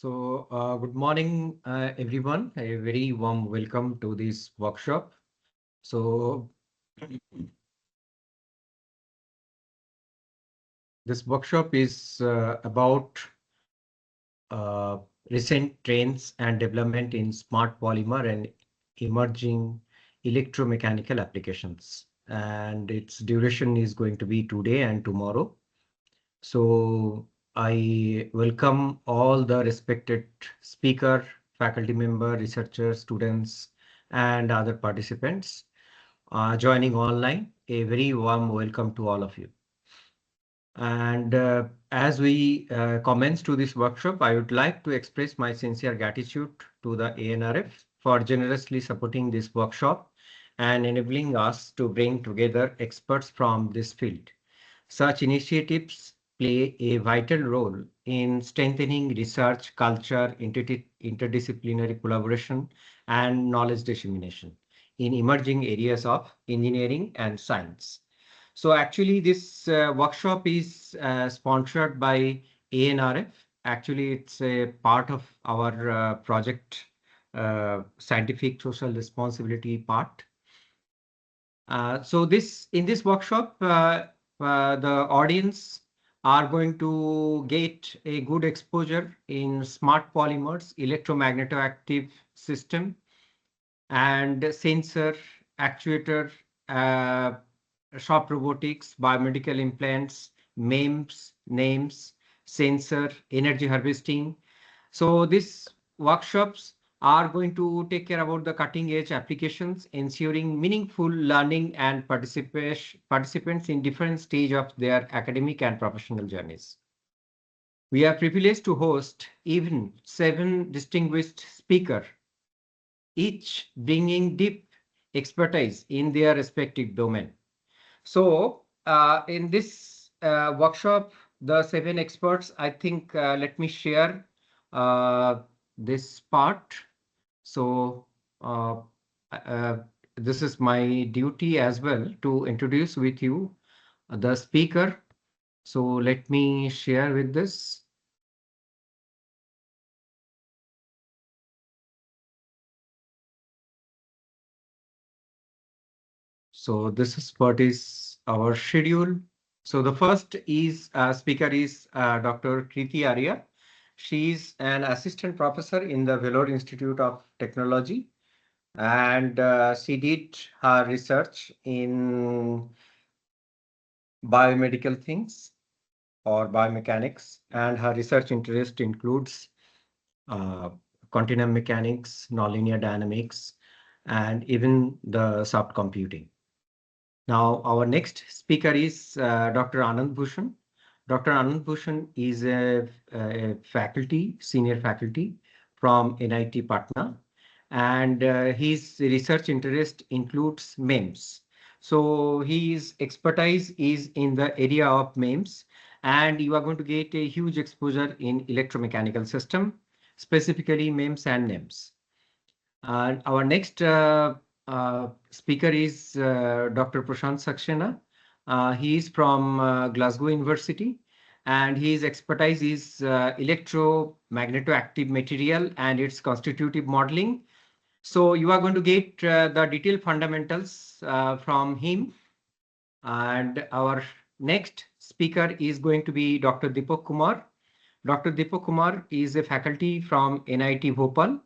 Good morning, everyone. A very warm welcome to this workshop. So, this workshop is about uh, recent trends and development in smart polymer and emerging electromechanical applications. And its duration is going to be today and tomorrow. So, I welcome all the respected speaker, faculty member, researchers, students, and other participants joining online. A very warm welcome to all of you. And as we commence to this workshop, I would like to express my sincere gratitude to the ANRF for generously supporting this workshop and enabling us to bring together experts from this field. Such initiatives play a vital role in strengthening research, culture, interdisciplinary collaboration, and knowledge dissemination in emerging areas of engineering and science. So actually, this workshop is sponsored by ANRF. Actually, it's a part of our project scientific social responsibility part. So in this workshop, the audience are going to get a good exposure in smart polymers, electromagnetic system, and sensor, actuator, uh, shop robotics, biomedical implants, MEMS, names, sensor, energy harvesting. So these workshops are going to take care about the cutting edge applications, ensuring meaningful learning and participants in different stage of their academic and professional journeys. We are privileged to host even 7 distinguished speakers, each bringing deep expertise in their respective domain. So in this workshop, the 7 experts, I think, let me share uh, this part. So uh, uh, this is my duty as well to introduce with you the speaker. So let me share with this. So this is what is our schedule. So the first is speaker is Dr. Kriti Arya. She is an assistant professor in the Vellore Institute of Technology, and she did her research in biomedical things or biomechanics, and her research interest includes uh, quantum mechanics, nonlinear dynamics, and even the soft computing. Now, our next speaker is Dr. Anand Bhushan. Dr. Anand Bhushan is a faculty, senior faculty from NIT Patna, and his research interest includes MEMS. So his expertise is in the area of MEMS, and you are going to get a huge exposure in electromechanical system, specifically MEMS and NEMS. Our next speaker is Dr. Prashant Saxena. He is from Glasgow University, and his expertise is electromagnetic material and its constitutive modeling. So you are going to get the detailed fundamentals from him. And our next speaker is going to be Dr. Deepak Kumar. Dr. Deepak Kumar is a faculty from NIT Bhopal,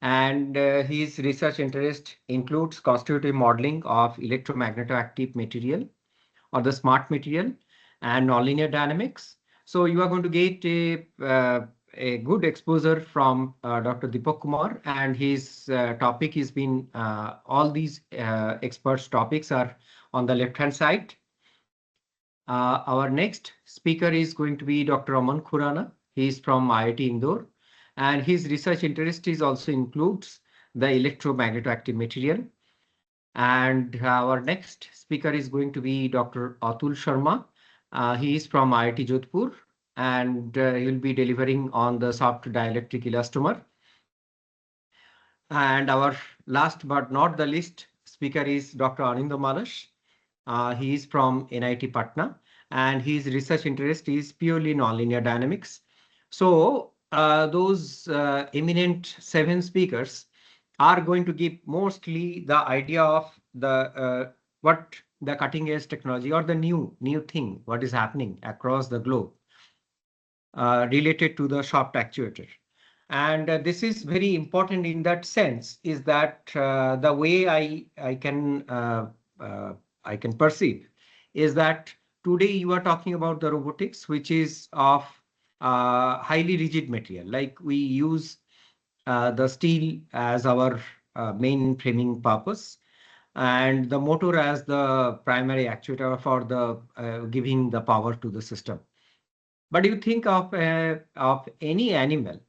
and his research interest includes constitutive modeling of electromagnetic material or the smart material and nonlinear dynamics. So you are going to get a good exposure from Dr. Deepak Kumar, and his topic has been all these experts' topics are on the left-hand side. Our next speaker is going to be Dr. Aman Khurana. He is from IIT Indore, and his research interest is also includes the electromagnetic material. And our next speaker is going to be Dr. Atul Sharma. He is from IIT Jodhpur, and he will be delivering on the soft dielectric elastomer. And our last but not the least speaker is Dr. Anindya Malash. He is from NIT Patna, and his research interest is purely nonlinear dynamics. So those eminent seven speakers are going to give mostly the idea of the what the cutting edge technology or the new thing, what is happening across the globe related to the shaft actuator. And this is very important in that sense is that the way uh, I can perceive is that today you are talking about the robotics, which is of highly rigid material. Like we use the steel as our main framing purpose, and the motor as the primary actuator for the giving the power to the system. But you think of any animal,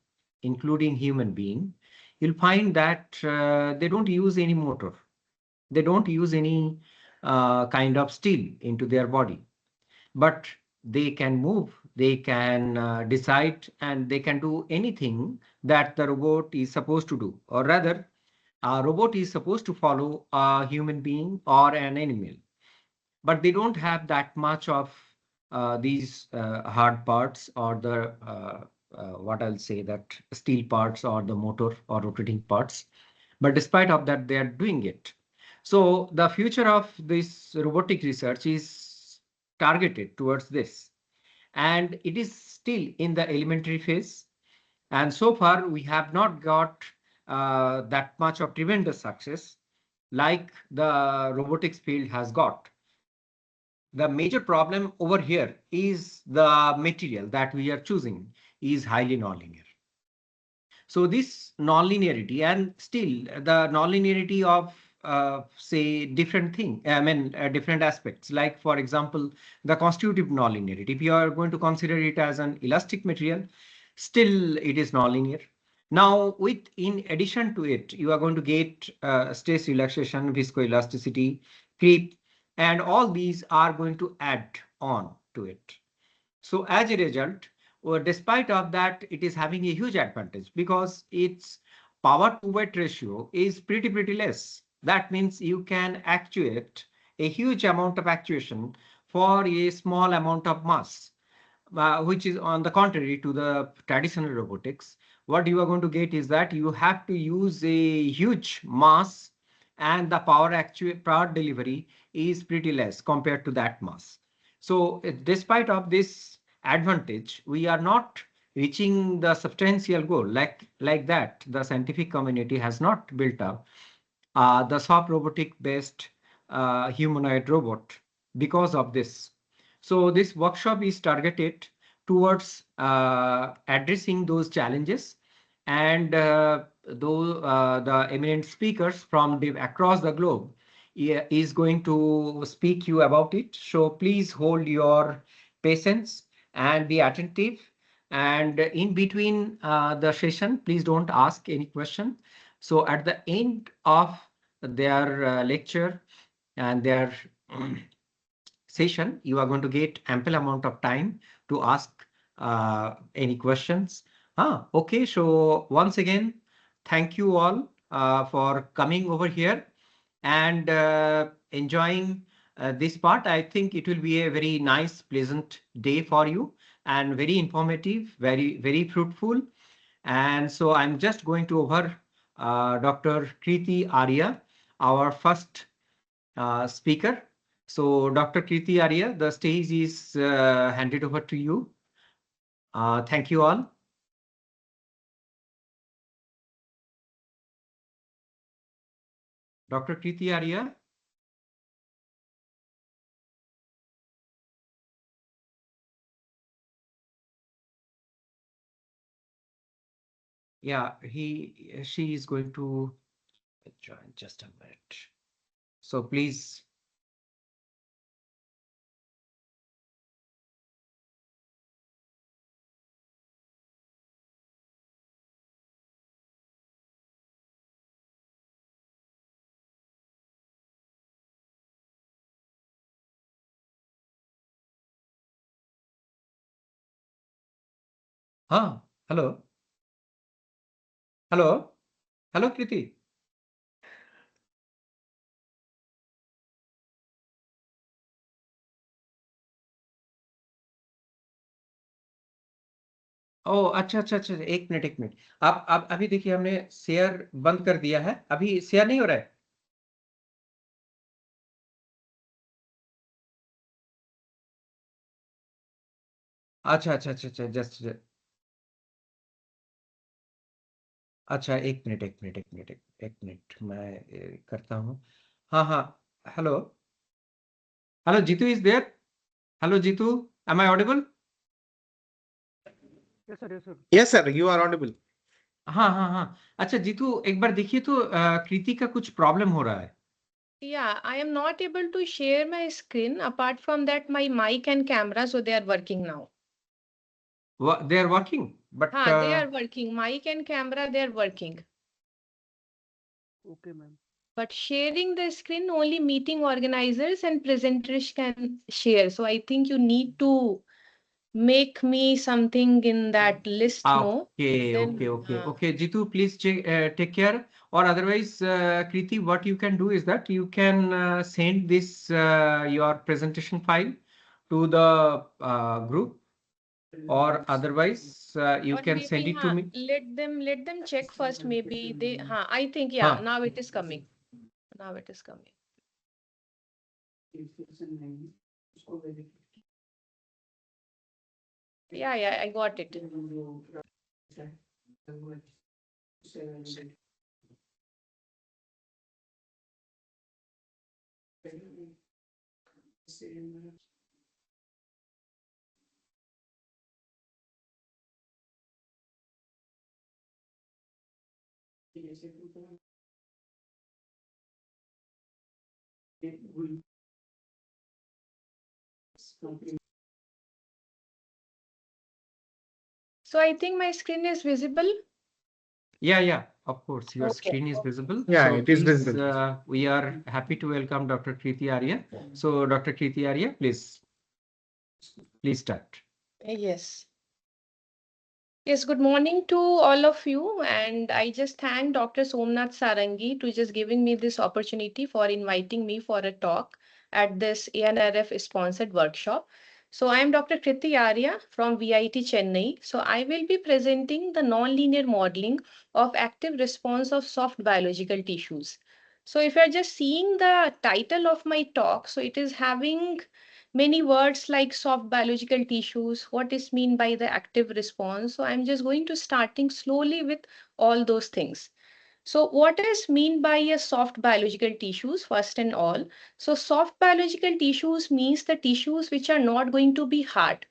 including human being, you'll find that they don't use any motor. They don't use any kind of steel into their body, but they can move, they can decide, and they can do anything that the robot is supposed to do, or rather, a robot is supposed to follow a human being or an animal, but they don't have that much of these hard parts or the what I'll say that steel parts or the motor or rotating parts. But despite of that, they are doing it. So the future of this robotic research is targeted towards this, and it is still in the elementary phase. And so far, we have not got that much of tremendous success like the robotics field has got. The major problem over here is the material that we are choosing is highly nonlinear. So this nonlinearity and still the nonlinearity of say different thing, I mean different aspects. Like for example, the constitutive nonlinearity. If you are going to consider it as an elastic material, still it is nonlinear. Now, with in addition to it, you are going to get stress relaxation, viscoelasticity, creep, and all these are going to add on to it. So as a result, despite of that, it is having a huge advantage because its power to weight ratio is pretty less. That means you can actuate a huge amount of actuation for a small amount of mass, which is on the contrary to the traditional robotics. What you are going to get is that you have to use a huge mass and the power delivery is pretty less compared to that mass. So despite of this advantage, we are not reaching the substantial goal like that. The scientific community has not built up the soft robotic based humanoid robot because of this. So this workshop is targeted towards addressing those challenges, and though the eminent speakers from across the globe is going to speak you about it. So please hold your patience and be attentive. And in between the session, please don't ask any question. So at the end of their lecture and their session, you are going to get ample amount of time to ask any questions. Okay, so once again, thank you all for coming over here and enjoying this part. I think it will be a very nice, pleasant day for you and very informative, very fruitful. And so I'm just going to over Dr. Kriti Arya, our first speaker. So Dr. Kriti Arya, the stage is handed over to you. Thank you all. Dr. Kriti Arya. Yeah, she is going to join just a minute. So please. Hello. Hello. Hello, Kriti. ओ अच्छा अच्छा अच्छा, एक minute एक minute. आप अभी देखिए, हमने share बंद कर दिया है, अभी शेयर नहीं हो रहा है। अच्छा अच्छा अच्छा अच्छा, जस्ट, अच्छा एक मिनट एक मिनट एक मिनट एक मिनट, मैं करता हूँ। हाँ हाँ। Hello. Hello, Jeetu is there? Hello Jeetu, am I audible? Yes, sir. Yes, sir. Yes, sir. You are audible. हाँ हाँ हाँ। अच्छा जीतू, एक बार देखिए तो कृति का कुछ प्रॉब्लम हो रहा है। Yeah, I am not able to share my screen. Apart from that, my mic and camera, so they are working now. They are working, but They are working. Mic and camera, they are working. Okay, ma'am. But sharing the screen, only meeting organizers and presenters can share. So I think you need to make me something in that list, no? okay Then, okay okay okay, Jitu, please take care. Or otherwise, Kriti, what you can do is that you can send this your presentation file to the group, or otherwise you or can send maybe, it to me. let them check first. Maybe they, I think, yeah, Huh. now it is coming. Now it is coming. Yeah, I got it. So I think my screen is visible. Yeah, of course, your Okay. screen is visible. Yeah, So it is please, visible. we are happy to welcome Dr. Kriti Arya. So Dr. Kriti Arya, please start. Yes. Yes, good morning to all of you. And I just thank Dr. Somnath Sarangi to just giving me this opportunity for inviting me for a talk at this ANRF sponsored workshop. So I am Dr. Kriti Arya from VIT Chennai. So I will be presenting the nonlinear modeling of active response of soft biological tissues. So if you're just seeing the title of my talk, so it is having many words like soft biological tissues, what is mean by the active response. So I'm just going to starting slowly with all those things. So what is mean by a soft biological tissues first and all? So soft biological tissues means the tissues which are not going to be hard.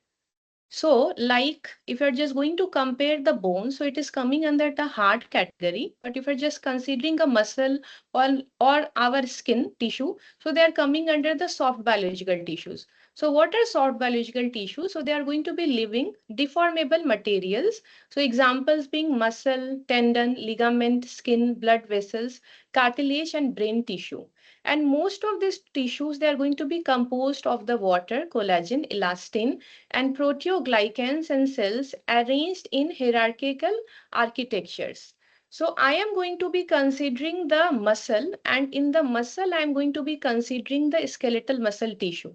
So, like if you're just going to compare the bone, so it is coming under the hard category. But if you're just considering a muscle or our skin tissue, so they are coming under the soft biological tissues. So, what are soft biological tissues? So, they are going to be living, deformable materials. So, examples being muscle, tendon, ligament, skin, blood vessels, cartilage, and brain tissue. And most of these tissues, they are going to be composed of the water, collagen, elastin, and proteoglycans and cells arranged in hierarchical architectures. So I am going to be considering the muscle, and in the muscle I am going to be considering the skeletal muscle tissue.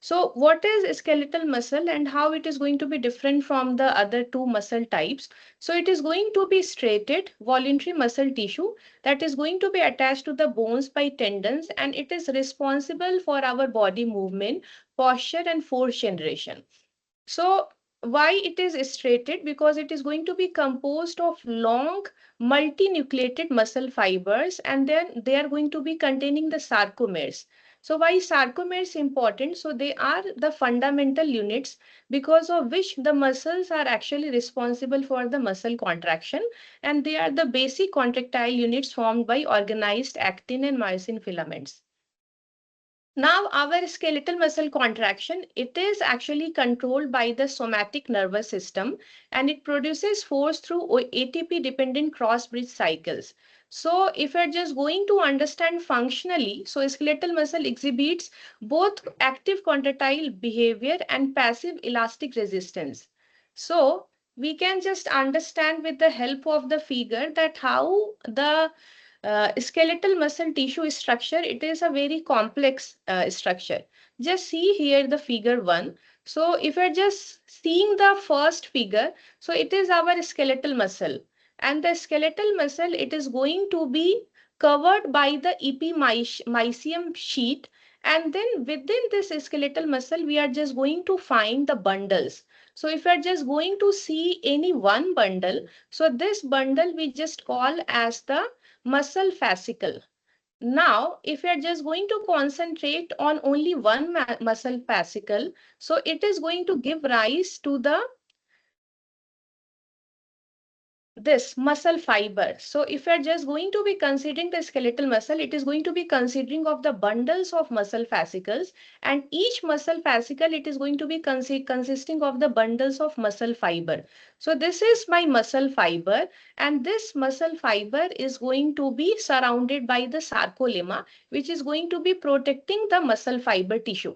So what is skeletal muscle and how it is going to be different from the other two muscle types? So it is going to be striated voluntary muscle tissue that is going to be attached to the bones by tendons, and it is responsible for our body movement, posture and force generation. So why it is striated? Because it is going to be composed of long multinucleated muscle fibers, and then they are going to be containing the sarcomeres. So why sarcomeres important? So they are the fundamental units because of which the muscles are actually responsible for the muscle contraction, and they are the basic contractile units formed by organized actin and myosin filaments. Now, our skeletal muscle contraction, it is actually controlled by the somatic nervous system, and it produces force through ATP dependent cross bridge cycles. So, if you're just going to understand functionally, so skeletal muscle exhibits both active contractile behavior and passive elastic resistance. So, we can just understand with the help of the figure that how the skeletal muscle tissue structure, it is a very complex structure. Just see here the figure 1. So if you're just seeing the first figure, so it is our skeletal muscle. And the skeletal muscle, it is going to be covered by the epimysium sheet. And then within this skeletal muscle, we are just going to find the bundles. So if you're just going to see any one bundle, so this bundle we just call as the muscle fascicle. Now, if we are just going to concentrate on only one muscle fascicle, so it is going to give rise to the this muscle fiber. So if you are just going to be considering the skeletal muscle, it is going to be considering of the bundles of muscle fascicles, and each muscle fascicle, it is going to be consisting of the bundles of muscle fiber. So this is my muscle fiber, and this muscle fiber is going to be surrounded by the sarcolemma, which is going to be protecting the muscle fiber tissue.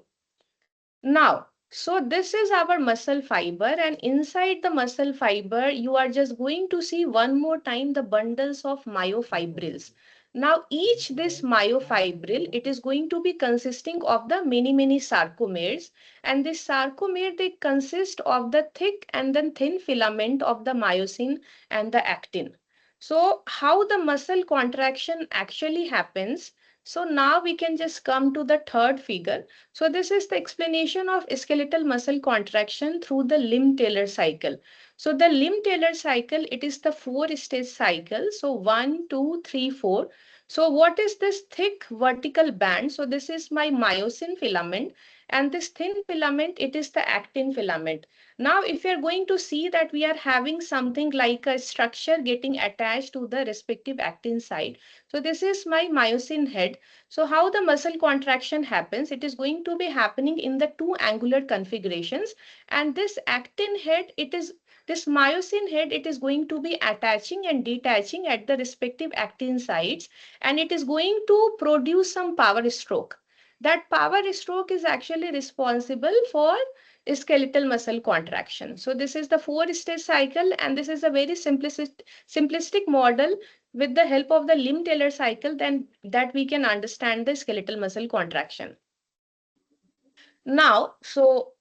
Now, so this is our muscle fiber, and inside the muscle fiber, you are just going to see one more time the bundles of myofibrils. Now, each this myofibril, it is going to be consisting of the many sarcomeres, and this sarcomere, they consist of the thick and then thin filament of the myosin and the actin. So, how the muscle contraction actually happens? So now we can just come to the third figure. So this is the explanation of skeletal muscle contraction through the limb-Taylor cycle. So the limb-Taylor cycle, it is the four-stage cycle. So 1, 2, 3, 4. So what is this thick vertical band? So this is my myosin filament, and this thin filament, it is the actin filament. Now, if you're going to see that we are having something like a structure getting attached to the respective actin site. So this is my myosin head. So how the muscle contraction happens, it is going to be happening in the two angular configurations, and this actin head, it is this myosin head, it is going to be attaching and detaching at the respective actin sites, and it is going to produce some power stroke. That power stroke is actually responsible for skeletal muscle contraction. So this is the four-stage cycle, and this is a very simplistic model with the help of the limb-Taylor cycle, then that we can understand the skeletal muscle contraction. Now, so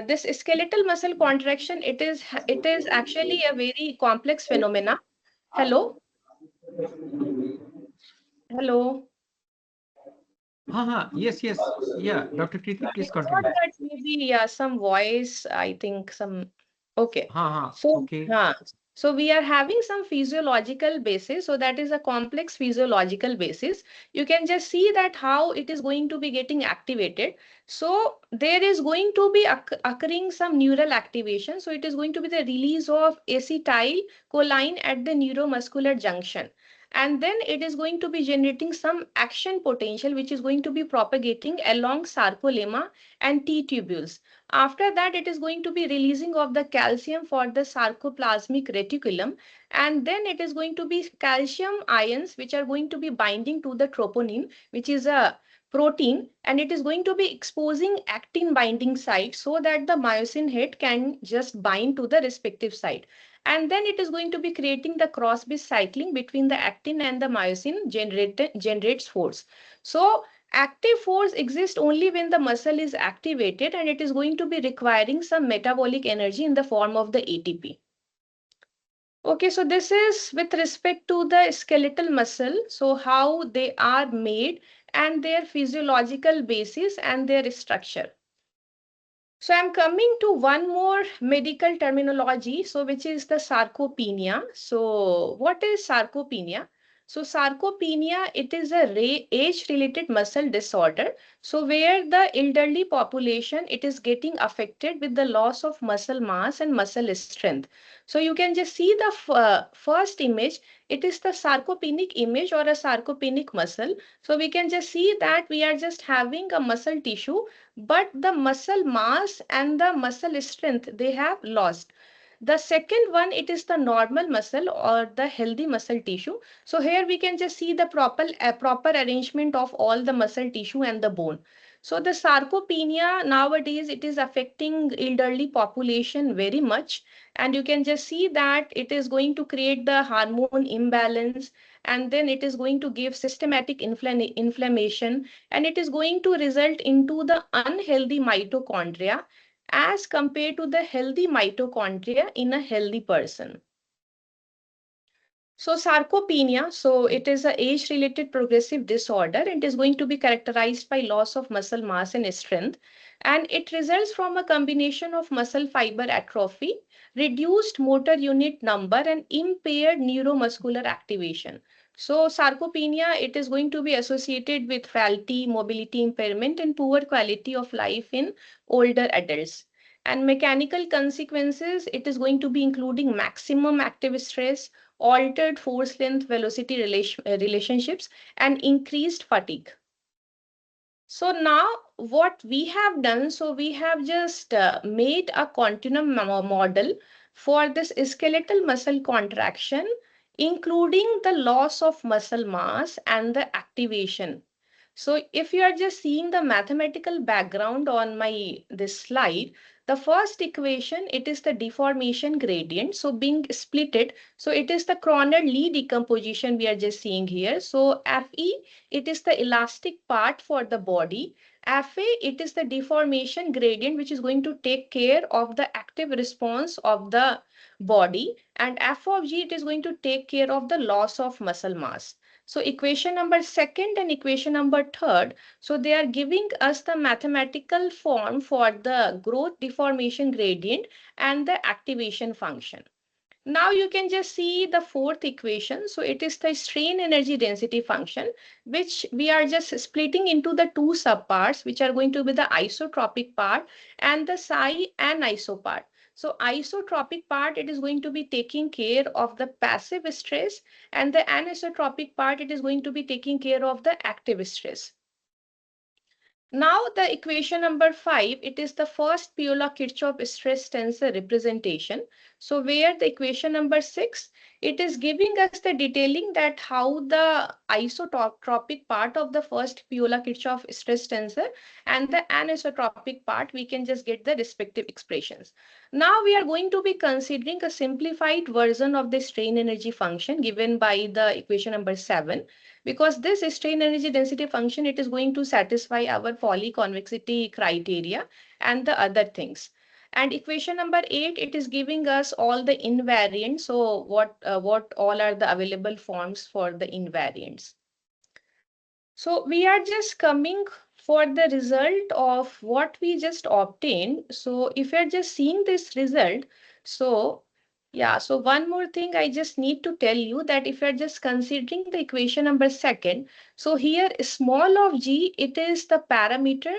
this skeletal muscle contraction, it is actually a very complex phenomena. Hello, hello. Yes, yes. Yeah, Dr. Kriti, I please thought continue. that maybe yeah, some voice. I think some. Okay. So, Okay. huh. So we are having some physiological basis. So that is a complex physiological basis. You can just see that how it is going to be getting activated. So there is going to be occurring some neural activation. So it is going to be the release of acetylcholine at the neuromuscular junction. And then it is going to be generating some action potential, which is going to be propagating along sarcolemma and T tubules. After that, it is going to be releasing of the calcium for the sarcoplasmic reticulum, and then it is going to be calcium ions which are going to be binding to the troponin, which is a protein, and it is going to be exposing actin binding site so that the myosin head can just bind to the respective site. And then it is going to be creating the cross-base cycling between the actin and the myosin generates force. So active force exists only when the muscle is activated, and it is going to be requiring some metabolic energy in the form of the ATP. Okay, so this is with respect to the skeletal muscle, so how they are made and their physiological basis and their structure. So I'm coming to one more medical terminology, so which is the sarcopenia. So what is sarcopenia? So sarcopenia, it is a age-related muscle disorder. So where the elderly population, it is getting affected with the loss of muscle mass and muscle strength. So you can just see the first image. It is the sarcopenic image or a sarcopenic muscle. So we can just see that we are just having a muscle tissue, but the muscle mass and the muscle strength, they have lost. The second one, it is the normal muscle or the healthy muscle tissue. So here we can just see the proper arrangement of all the muscle tissue and the bone. So the sarcopenia nowadays, it is affecting elderly population very much, and you can just see that it is going to create the hormone imbalance, and then it is going to give systematic inflammation, and it is going to result into the unhealthy mitochondria, as compared to the healthy mitochondria in a healthy person. So sarcopenia, so it is a age-related progressive disorder and is going to be characterized by loss of muscle mass and strength. And it results from a combination of muscle fiber atrophy, reduced motor unit number, and impaired neuromuscular activation. So sarcopenia, it is going to be associated with frailty, mobility impairment, and poor quality of life in older adults. And mechanical consequences, it is going to be including maximum active stress, altered force length velocity relationships, and increased fatigue. So now what we have done, so we have just made a continuum model for this skeletal muscle contraction, including the loss of muscle mass and the activation. So if you are just seeing the mathematical background on my this slide, the first equation, it is the deformation gradient. So being splitted, so it is the Kroner Lee decomposition we are just seeing here. So Fe, it is the elastic part for the body. Fa, it is the deformation gradient which is going to take care of the active response of the body. And F of G, it is going to take care of the loss of muscle mass. So equation number second and equation number third, so they are giving us the mathematical form for the growth deformation gradient and the activation function. Now you can just see the fourth equation. So it is the strain energy density function, which we are just splitting into the two subparts, which are going to be the isotropic part and the psi aniso part. So isotropic part, it is going to be taking care of the passive stress, and the anisotropic part, it is going to be taking care of the active stress. Now the equation number 5, it is the first Piola-Kirchhoff stress tensor representation. So where the equation number 6, it is giving us the detailing that how the isotropic part of the first Piola-Kirchhoff stress tensor and the anisotropic part, we can just get the respective expressions. Now we are going to be considering a simplified version of the strain energy function given by the equation number 7, because this strain energy density function, it is going to satisfy our polyconvexity criteria and the other things. And equation number 8, it is giving us all the invariants. So what all are the available forms for the invariants? So we are just coming for the result of what we just obtained. So if you're just seeing this result, so yeah, so one more thing I just need to tell you, that if you're just considering the equation number second, so here small of g, it is the parameter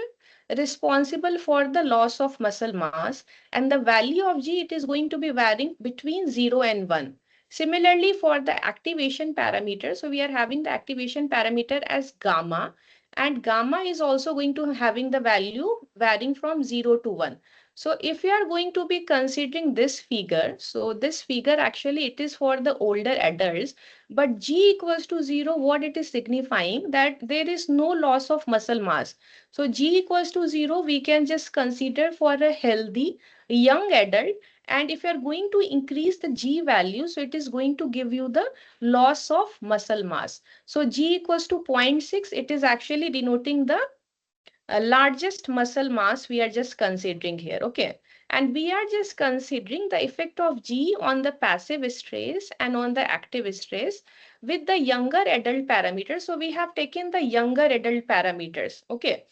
responsible for the loss of muscle mass, and the value of g, it is going to be varying between 0 and 1. Similarly, for the activation parameter, so we are having the activation parameter as gamma, and gamma is also going to having the value varying from 0 to 1. So if we are going to be considering this figure, so this figure actually it is for the older adults, but G equals to 0, what it is signifying that there is no loss of muscle mass. So G equals to 0, we can just consider for a healthy young adult, and if you are going to increase the G value, so it is going to give you the loss of muscle mass. So G equals to 0.6, it is actually denoting the largest muscle mass we are just considering here. Okay. And we are just considering the effect of G on the passive stress and on the active stress with the younger adult parameters. So we have taken the younger adult parameters. Okay.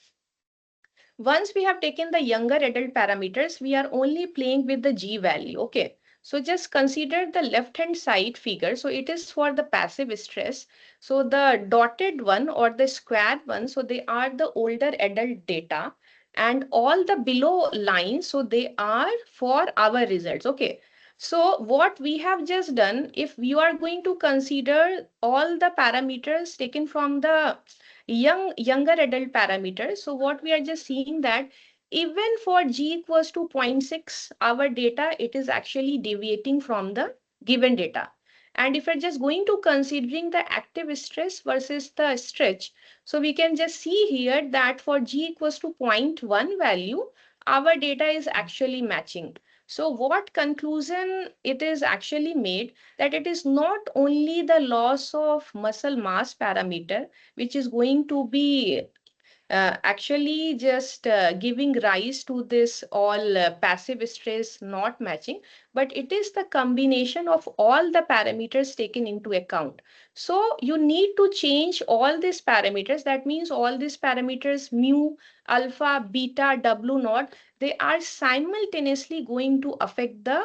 Once we have taken the younger adult parameters, we are only playing with the G value. Okay. So just consider the left hand side figure. So it is for the passive stress. So the dotted one or the square one, so they are the older adult data, and all the below lines, so they are for our results. Okay. So what we have just done, if you are going to consider all the parameters taken from the younger adult parameters. So what we are just seeing that even for G equals to 0.6, our data, it is actually deviating from the given data. And if we're just going to considering the active stress versus the stretch, so we can just see here that for G equals to 0.1 value, our data is actually matching. So what conclusion it is actually made, that it is not only the loss of muscle mass parameter which is going to be actually just giving rise to this all passive stress not matching, but it is the combination of all the parameters taken into account. So you need to change all these parameters. That means all these parameters mu, alpha, beta, W naught, they are simultaneously going to affect the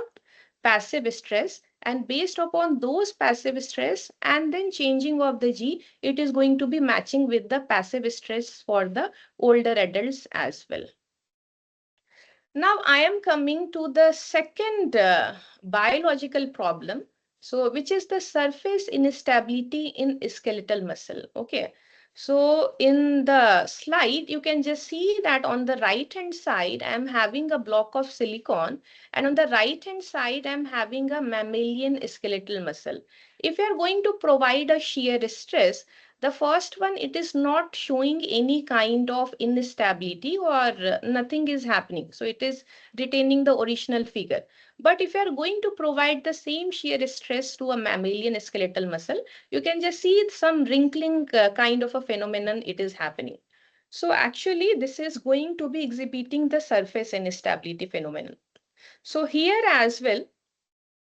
passive stress, and based upon those passive stress and then changing of the G, it is going to be matching with the passive stress for the older adults as well. Now I am coming to the second biological problem, so which is the surface instability in skeletal muscle. Okay, so in the slide you can just see that on the right hand side I am having a block of silicon, and on the right hand side I am having a mammalian skeletal muscle. If you are going to provide a shear stress, the first one, it is not showing any kind of instability or nothing is happening. So it is retaining the original figure. But if you are going to provide the same shear stress to a mammalian skeletal muscle, you can just see some wrinkling kind of a phenomenon it is happening. So actually this is going to be exhibiting the surface instability phenomenon. So here as well,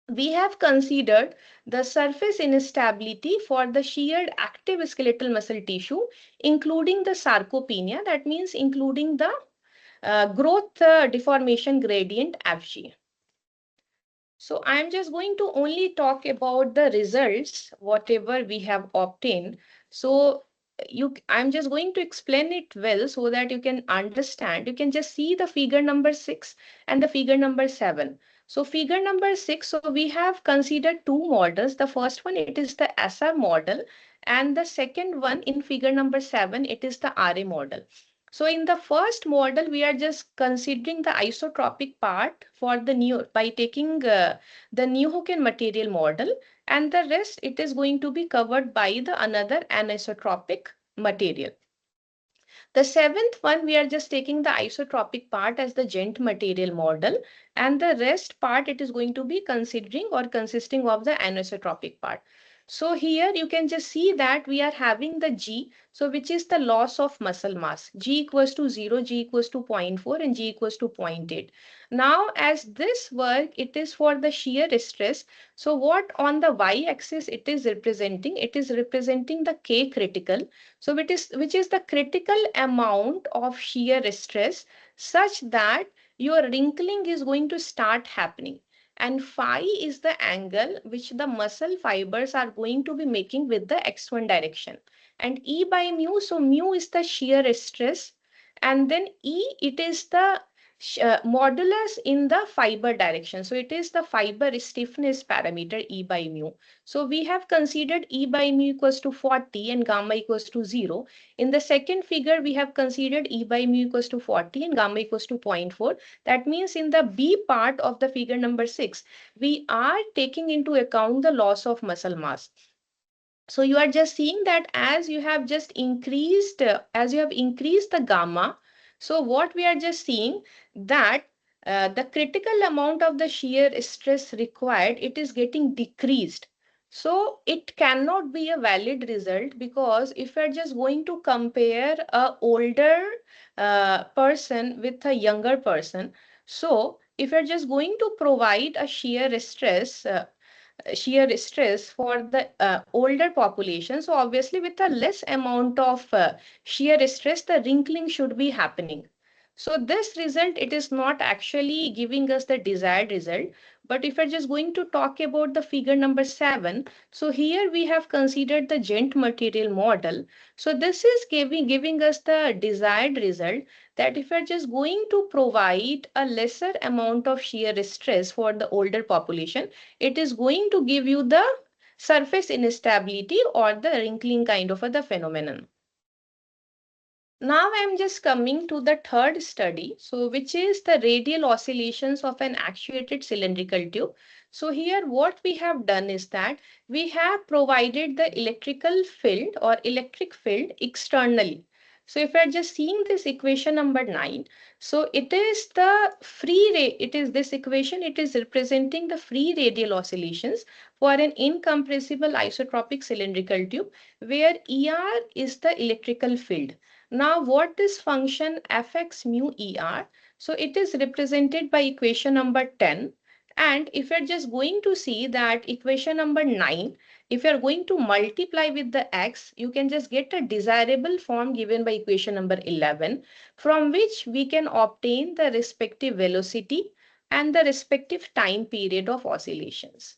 we have considered the surface instability for the sheared active skeletal muscle tissue, including the sarcopenia, that means including the growth deformation gradient FG. So I'm just going to only talk about the results, whatever we have obtained. So I'm just going to explain it well so that you can understand. You can just see the figure number 6 and the figure number 7. So figure number 6, so we have considered two models. The first one, it is the SR model, and the second one in figure number 7, it is the RA model. So in the first model, we are just considering the isotropic part for the new by taking the Newhoeken material model, and the rest it is going to be covered by the another anisotropic material. The seventh one, we are just taking the isotropic part as the Gent material model, and the rest part it is going to be considering or consisting of the anisotropic part. So here you can just see that we are having the G, so which is the loss of muscle mass. G equals to 0, G equals to 0.4 and G equals to 0.8. Now as this work, it is for the shear stress. So what on the y-axis it is representing? It is representing the K critical. So which is the critical amount of shear stress such that your wrinkling is going to start happening. And phi is the angle which the muscle fibers are going to be making with the x1 direction. And E by mu, so mu is the shear stress, and then E, it is the modulus in the fiber direction. So it is the fiber stiffness parameter E by mu. So we have considered E by mu equals to 40 and gamma equals to 0. In the second figure, we have considered E by mu equals to 40 and gamma equals to 0.4. That means in the B part of the figure number 6, we are taking into account the loss of muscle mass. So you are just seeing that as you have just increased, as you have increased the gamma, so what we are just seeing that the critical amount of the shear stress required, it is getting decreased. So it cannot be a valid result, because if you're just going to compare a older person with a younger person, so if you're just going to provide a shear stress for the older population, so obviously with a less amount of shear stress, the wrinkling should be happening. So this result, it is not actually giving us the desired result. But if we're just going to talk about the figure number 7, so here we have considered the Gent material model. So this is giving us the desired result, that if we're just going to provide a lesser amount of shear stress for the older population, it is going to give you the surface instability or the wrinkling kind of the phenomenon. Now I'm just coming to the third study, so which is the radial oscillations of an actuated cylindrical tube. So here what we have done is that we have provided the electrical field or electric field externally. So if you're just seeing this equation number 9, so it is the it is this equation, it is representing the free radial oscillations for an incompressible isotropic cylindrical tube where ER is the electrical field. Now, what this function fx mu er? So it is represented by equation number 10. And if you're just going to see that equation number 9, if you're going to multiply with the x, you can just get a desirable form given by equation number 11, from which we can obtain the respective velocity and the respective time period of oscillations.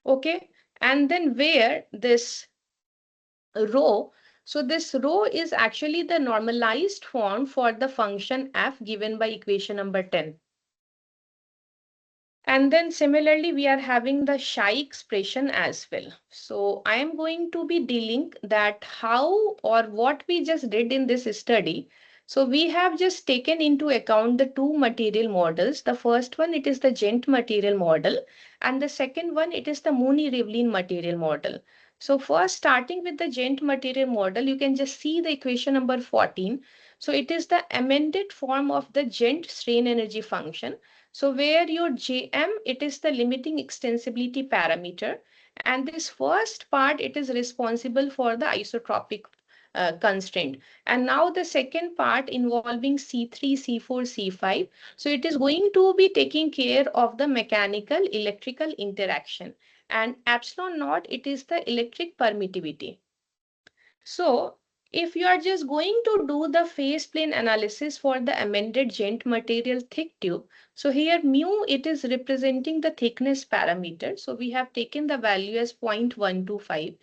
Okay, and then where this rho, so this rho is actually the normalized form for the function f given by equation number 10. And then similarly, we are having the Chi expression as well. So I am going to be dealing that how or what we just did in this study. So we have just taken into account the two material models. The first one, it is the Gent material model. And the second one, it is the Mooney-Rivlin material model. So first, starting with the Gent material model, you can just see the equation number 14. So it is the amended form of the Gent strain energy function. So where your Jm, it is the limiting extensibility parameter. And this first part, it is responsible for the isotropic constraint. And now the second part involving C3, C4, C5. So it is going to be taking care of the mechanical electrical interaction. And epsilon naught, it is the electric permittivity. So if you are just going to do the phase plane analysis for the amended Gent material thick tube, so here mu, it is representing the thickness parameter. So we have taken the value as 0.125.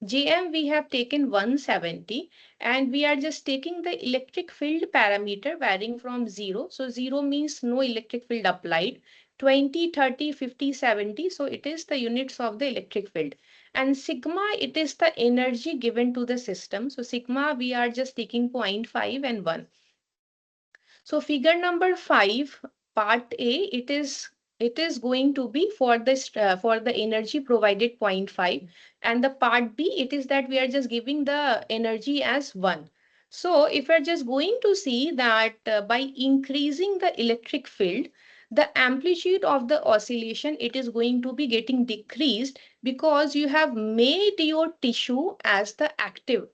Jm we have taken 170, and we are just taking the electric field parameter varying from 0. So 0 means no electric field applied. 20, 30, 50, 70. So it is the units of the electric field. And sigma, it is the energy given to the system. So sigma, we are just taking 0.5 and 1. So figure number 5, part A, it is going to be for the energy provided 0.5, and the part B, it is that we are just giving the energy as 1. So if we're just going to see that by increasing the electric field, the amplitude of the oscillation, it is going to be getting decreased because you have made your tissue as the active.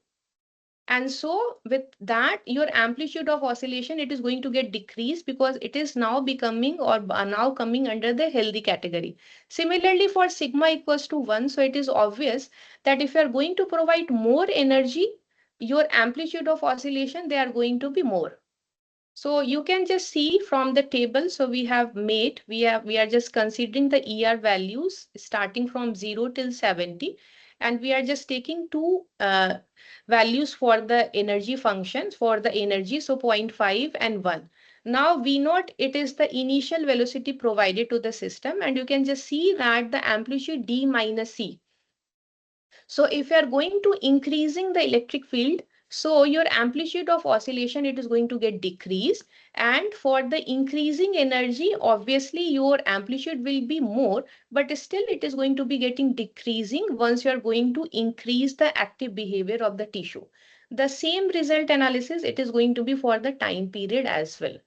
And so with that, your amplitude of oscillation, it is going to get decreased because it is now becoming or now coming under the healthy category. Similarly, for sigma equals to 1, so it is obvious that if you are going to provide more energy, your amplitude of oscillation, they are going to be more. So you can just see from the table. So we are just considering the ER values starting from 0 till 70. And we are just taking two values for the energy functions for the energy. So 0.5 and 1. Now V naught, it is the initial velocity provided to the system. And you can just see that the amplitude D minus C. So if you are going to increasing the electric field, so your amplitude of oscillation, it is going to get decreased. And for the increasing energy, obviously your amplitude will be more, but still it is going to be getting decreasing once you are going to increase the active behavior of the tissue. The same result analysis, it is going to be for the time period as well.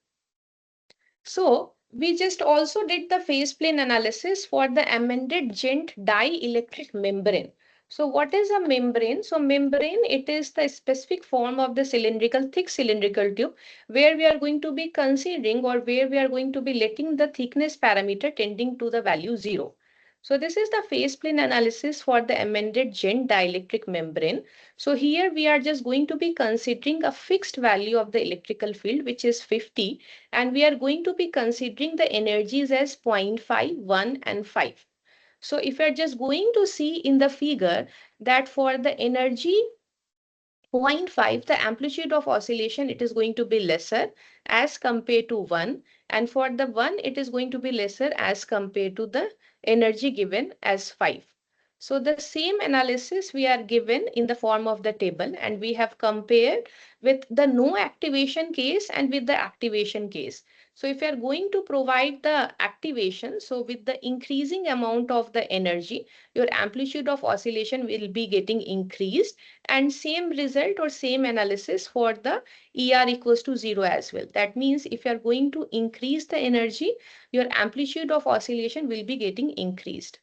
So we just also did the phase plane analysis for the amended Gent dielectric membrane. So what is a membrane? So membrane, it is the specific form of the thick cylindrical tube where we are going to be considering or where we are going to be letting the thickness parameter tending to the value 0. So this is the phase plane analysis for the amended Gent dielectric membrane. So here we are just going to be considering a fixed value of the electrical field, which is 50, and we are going to be considering the energies as 0.5, 1 and 5. So if you're just going to see in the figure that for the energy 0.5, the amplitude of oscillation, it is going to be lesser as compared to 1. And for the 1, it is going to be lesser as compared to the energy given as 5. So the same analysis we are given in the form of the table, and we have compared with the no activation case and with the activation case. So if you are going to provide the activation, so with the increasing amount of the energy, your amplitude of oscillation will be getting increased, and same result or same analysis for the ER equals to 0 as well. That means if you are going to increase the energy, your amplitude of oscillation will be getting increased.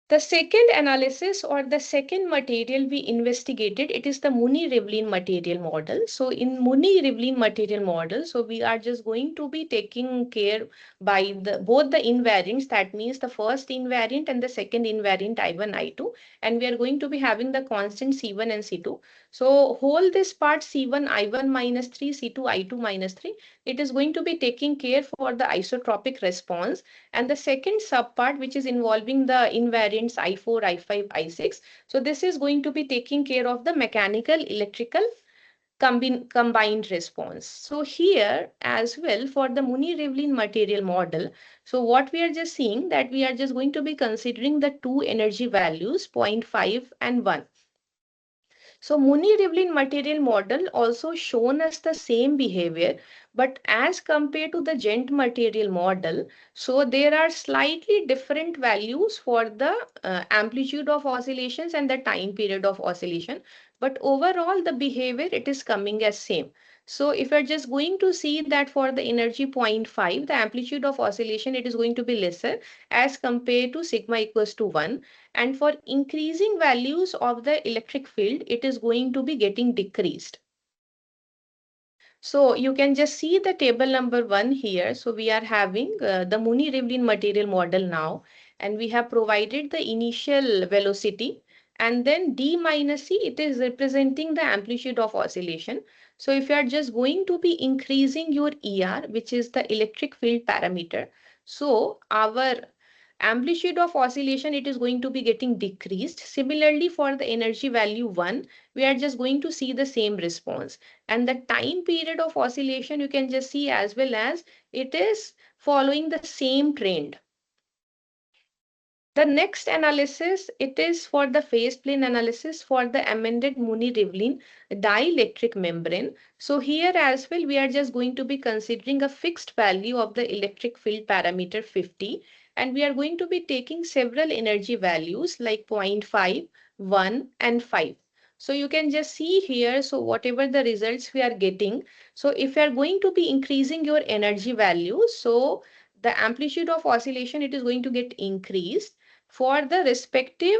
The second analysis or the second material we investigated, it is the Muni-Rivlin material model. So in Muni-Rivlin material model, so we are just going to be taking care by both the invariants, that means the first invariant and the second invariant I1, I2, and we are going to be having the constant C1 and C2. So whole this part C1, I1 minus 3, C2, I2 minus 3, it is going to be taking care for the isotropic response, and the second subpart which is involving the invariants I4, I5, I6. So this is going to be taking care of the mechanical electrical combined response. So here as well for the Muni-Rivlin material model, so what we are just seeing that we are just going to be considering the two energy values 0.5 and 1. So Muni-Rivlin material model also shown us the same behavior, but as compared to the Gent material model, so there are slightly different values for the amplitude of oscillations and the time period of oscillation. But overall, the behavior, it is coming as same. So if you're just going to see that for the energy 0.5, the amplitude of oscillation, it is going to be lesser as compared to sigma equals to 1, and for increasing values of the electric field, it is going to be getting decreased. So you can just see the table number 1 here. So we are having the Muni-Rivlin material model now, and we have provided the initial velocity, and then D minus C, it is representing the amplitude of oscillation. So if you are just going to be increasing your ER, which is the electric field parameter, so our amplitude of oscillation, it is going to be getting decreased. Similarly, for the energy value 1, we are just going to see the same response. And the time period of oscillation, you can just see as well as it is following the same trend. The next analysis, it is for the phase plane analysis for the amended Muni-Rivlin dielectric membrane. So here as well, we are just going to be considering a fixed value of the electric field parameter 50, and we are going to be taking several energy values like 0.5, 1, and 5. So you can just see here, so whatever the results we are getting, so if you are going to be increasing your energy value, so the amplitude of oscillation, it is going to get increased for the respective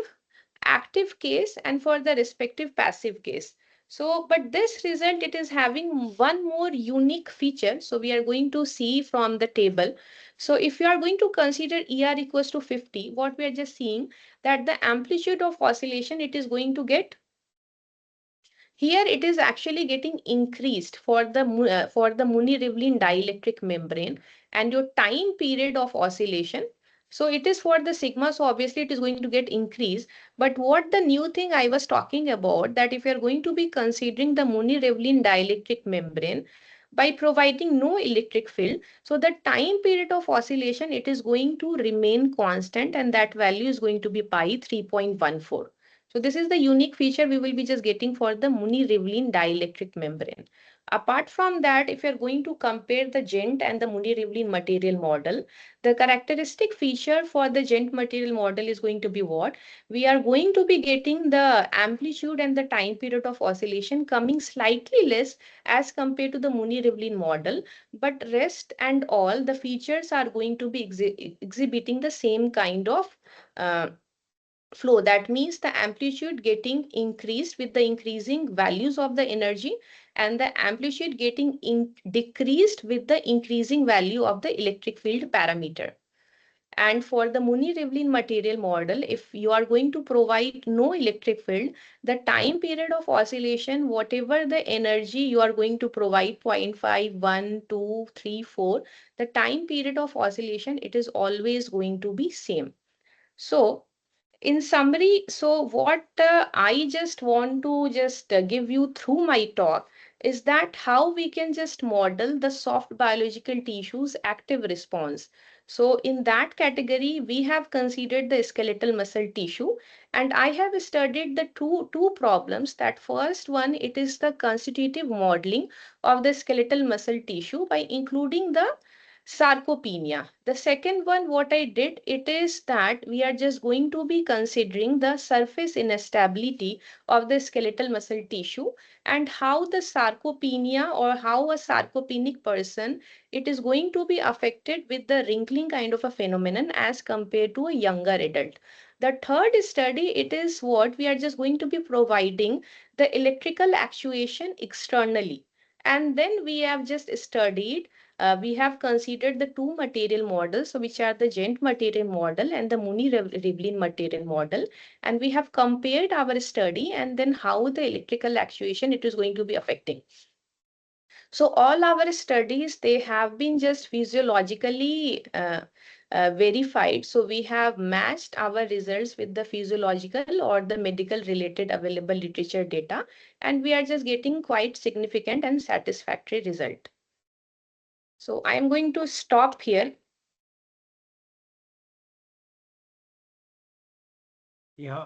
active case and for the respective passive case. So, but this result, it is having one more unique feature. So we are going to see from the table. So if you are going to consider ER equals to 50, what we are just seeing that the amplitude of oscillation, it is going to get here, it is actually getting increased for the Muni-Rivlin dielectric membrane, and your time period of oscillation. So it is for the sigma, so obviously it is going to get increased. But what the new thing I was talking about, that if you are going to be considering the Muni-Rivlin dielectric membrane by providing no electric field, so the time period of oscillation, it is going to remain constant, and that value is going to be pi 3.14. So this is the unique feature we will be just getting for the Muni-Rivlin dielectric membrane. Apart from that, if you're going to compare the Gent and the Muni-Rivlin material model, the characteristic feature for the Gent material model is going to be what? We are going to be getting the amplitude and the time period of oscillation coming slightly less as compared to the Muni-Rivlin model, but rest and all the features are going to be exhibiting the same kind of uh, flow. That means the amplitude getting increased with the increasing values of the energy, and the amplitude getting decreased with the increasing value of the electric field parameter. And for the Muni-Rivlin material model, if you are going to provide no electric field, the time period of oscillation, whatever the energy you are going to provide, 0.5, 1, 2, 3, 4, the time period of oscillation, it is always going to be same. So in summary, so what I just want to just give you through my talk is that how we can just model the soft biological tissues active response. So in that category, we have considered the skeletal muscle tissue, and I have studied the two problems. That first one, it is the constitutive modeling of the skeletal muscle tissue by including the sarcopenia. The second one, what I did, it is that we are just going to be considering the surface instability of the skeletal muscle tissue, and how the sarcopenia or how a sarcopenic person, it is going to be affected with the wrinkling kind of a phenomenon as compared to a younger adult. The third study, it is what we are just going to be providing the electrical actuation externally. And then we have just studied, we have considered the two material models, so which are the Gent material model and the Muni-Rivlin material model. And we have compared our study and then how the electrical actuation it is going to be affecting. So all our studies, they have been just physiologically verified. So we have matched our results with the physiological or the medical related available literature data, and we are just getting quite significant and satisfactory result. So I am going to stop here. Yeah,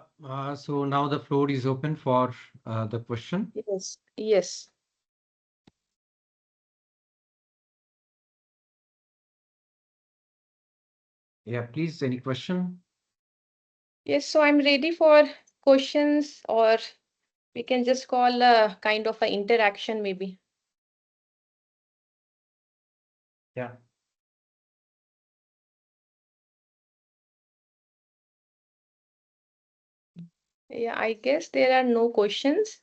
so now the floor is open for the question. Yes, yes. Yeah, please, any question? Yes, so I'm ready for questions, or we can just call a kind of an interaction maybe. Yeah. Yeah, I guess there are no questions.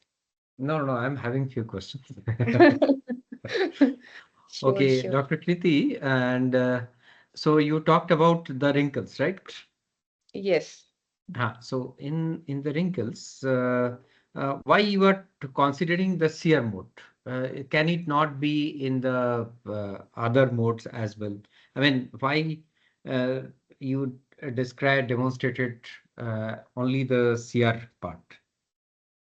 No, I'm having few questions. Sure, Okay, sure. Dr. Kriti, and so you talked about the wrinkles, right? Yes. So in the wrinkles, why you are considering the sear mode? Can it not be in the other modes as well? I mean, why uh, you demonstrated only the sear part?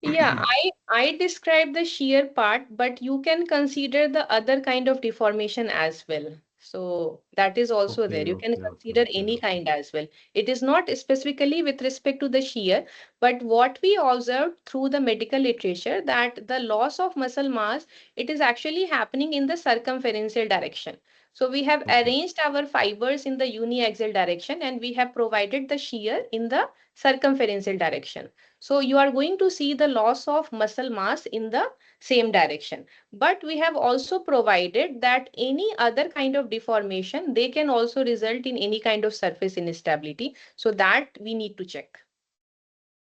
Yeah, I described the shear part, but you can consider the other kind of deformation as well. So that is also there. Okay, You can okay, okay, consider okay, any okay. kind as well. It is not specifically with respect to the shear, but what we observed through the medical literature that the loss of muscle mass, it is actually happening in the circumferential direction. So we have Okay, arranged our fibers in the uniaxial direction and we have provided the shear in the circumferential direction. So you are going to see the loss of muscle mass in the same direction. But we have also provided that any other kind of deformation, they can also result in any kind of surface instability. So that we need to check.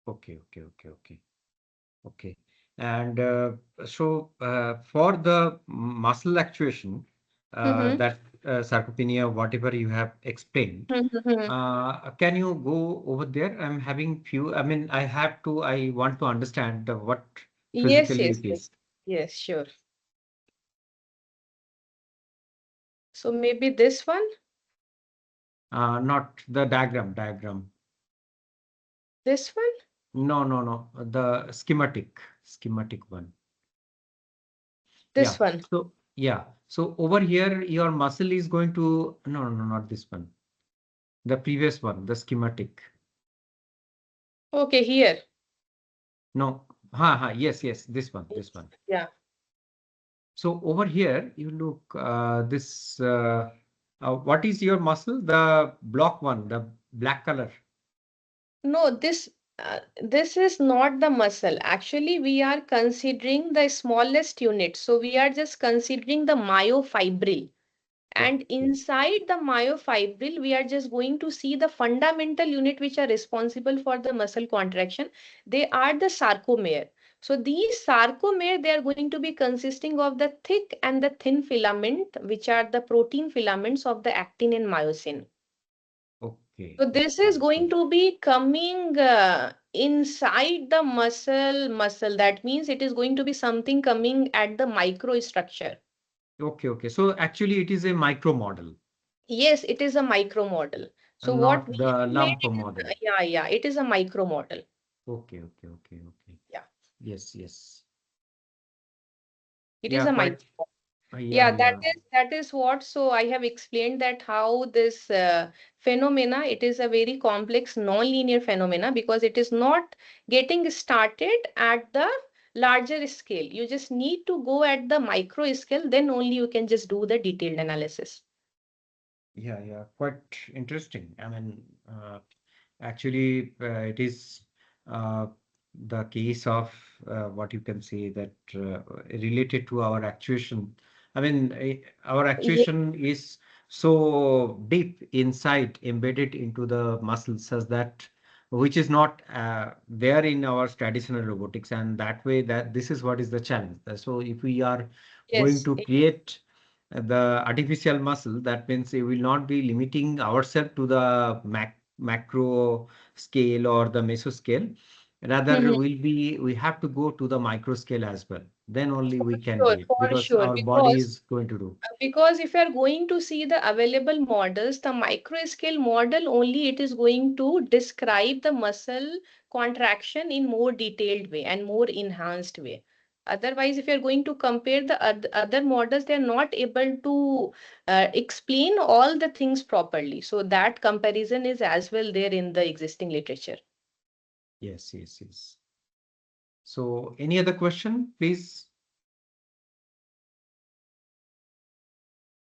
okay, okay, okay, okay. Okay. And for the muscle actuation, Mm-hmm. that sarcopenia, whatever you have explained, can you go over there? I'm having few, I mean, I want to understand what Yes, physically yes, it yes. is. Yes, sure. So maybe this one, Not the diagram. this one, No, the schematic one. this Yeah. one. So over here, your muscle is going to, no, not this one. The previous one, the schematic. Okay, here. No, yes, this one. Yeah. So over here, you look this. What is your muscle? The block one, the black color. No, this is not the muscle. Actually, we are considering the smallest unit. So we are just considering the myofibril. And Okay, inside the myofibril, we are just going to see the fundamental unit which are responsible for the muscle contraction. They are the sarcomere. So these sarcomere, they are going to be consisting of the thick and the thin filament, which are the protein filaments of the actin and myosin. So this is going to be coming inside the muscle. That means it is going to be something coming at the microstructure. okay. So actually, it is a micro model, Yes, it is a micro model. So and what not we the have made, lump model. yeah, it is a micro model. Okay. Yeah, Yes. it is Yeah, a quite. micro. Yeah, Yeah, yeah. that is what. So I have explained that how this phenomena, it is a very complex non-linear phenomena because it is not getting started at the larger scale. You just need to go at the micro scale, then only you can just do the detailed analysis. Yeah, quite interesting. I mean, actually, it is uh, the case of what you can say that related to our actuation. I mean, our Ye- actuation is so deep inside, embedded into the muscles, such that which is not there in our traditional robotics, and that way that this is what is the challenge. So if we are going Yes. to create the artificial muscle, that means we will not be limiting ourselves to the macro scale or the meso scale. Rather, Mhm. we have to go to the micro scale as well. Then only For we can do sure, it for because sure. our body is going to do. Because if you are going to see the available models, the micro scale model only it is going to describe the muscle contraction in more detailed way and more enhanced way. Otherwise, if you are going to compare the other models, they are not able to explain all the things properly. So that comparison is as well there in the existing literature. Yes, yes, yes. So any other question, please?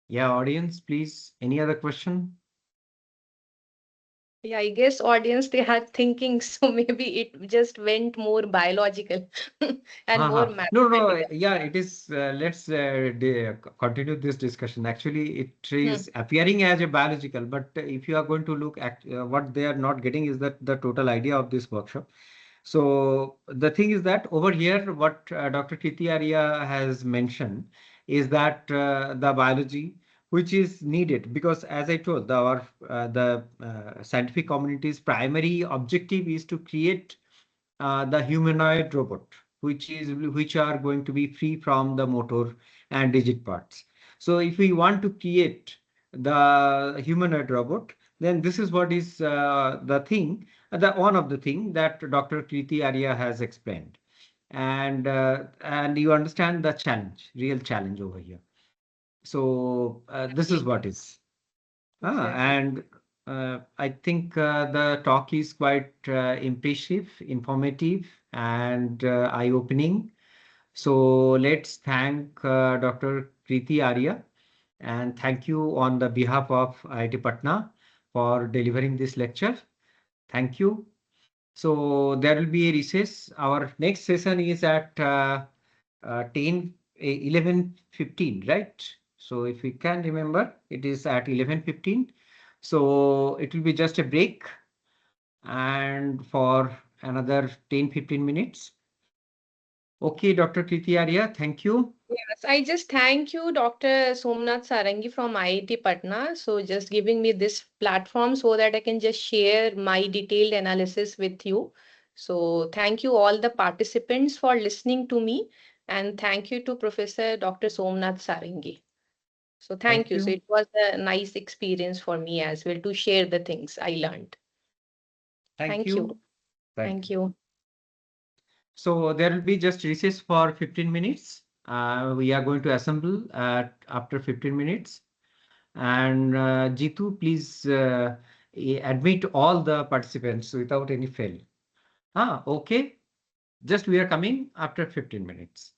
Yeah, audience, please. Any other question? Yeah, I guess audience they are thinking so maybe it just went more biological and more No, no, mathematical. yeah, it is. Let's continue this discussion. Actually, it Hmm. is appearing as a biological, but if you are going to look at what they are not getting is that the total idea of this workshop. So the thing is that over here, what Dr. Kriti Arya has mentioned is that the biology which is needed, because as I told, the scientific community's primary objective is to create the humanoid robot, which are going to be free from the motor and rigid parts. So if we want to create the humanoid robot, then this is what is the thing, the one of the thing that Dr. Kriti Arya has explained, and you understand the challenge, real challenge over here. So this is Exactly. what is. Exactly. And I think the talk is quite impressive, informative, and eye-opening. So let's thank Dr. Kriti Arya and thank you on the behalf of IIT Patna for delivering this lecture. Thank you. So there will be a recess. Our next session is at 11:15, right? So if we can remember, it is at 11:15. So it will be just a break and for another 10-15 minutes. Okay, Dr. Kriti Arya, thank you. Yes, I just thank you, Dr. Somnath Sarangi from IIT Patna. So just giving me this platform so that I can just share my detailed analysis with you. So thank you all the participants for listening to me, and thank you to Professor Dr. Somnath Sarangi. So thank Thank you. So you. it was a nice experience for me as well to share the things I learned. Thank Thank you. you. Thank Thank you. you. So there will be just recess for 15 minutes. We are going to assemble at after 15 minutes. And Jitu, please admit all the participants without any fail. Okay. Just we are coming after 15 minutes.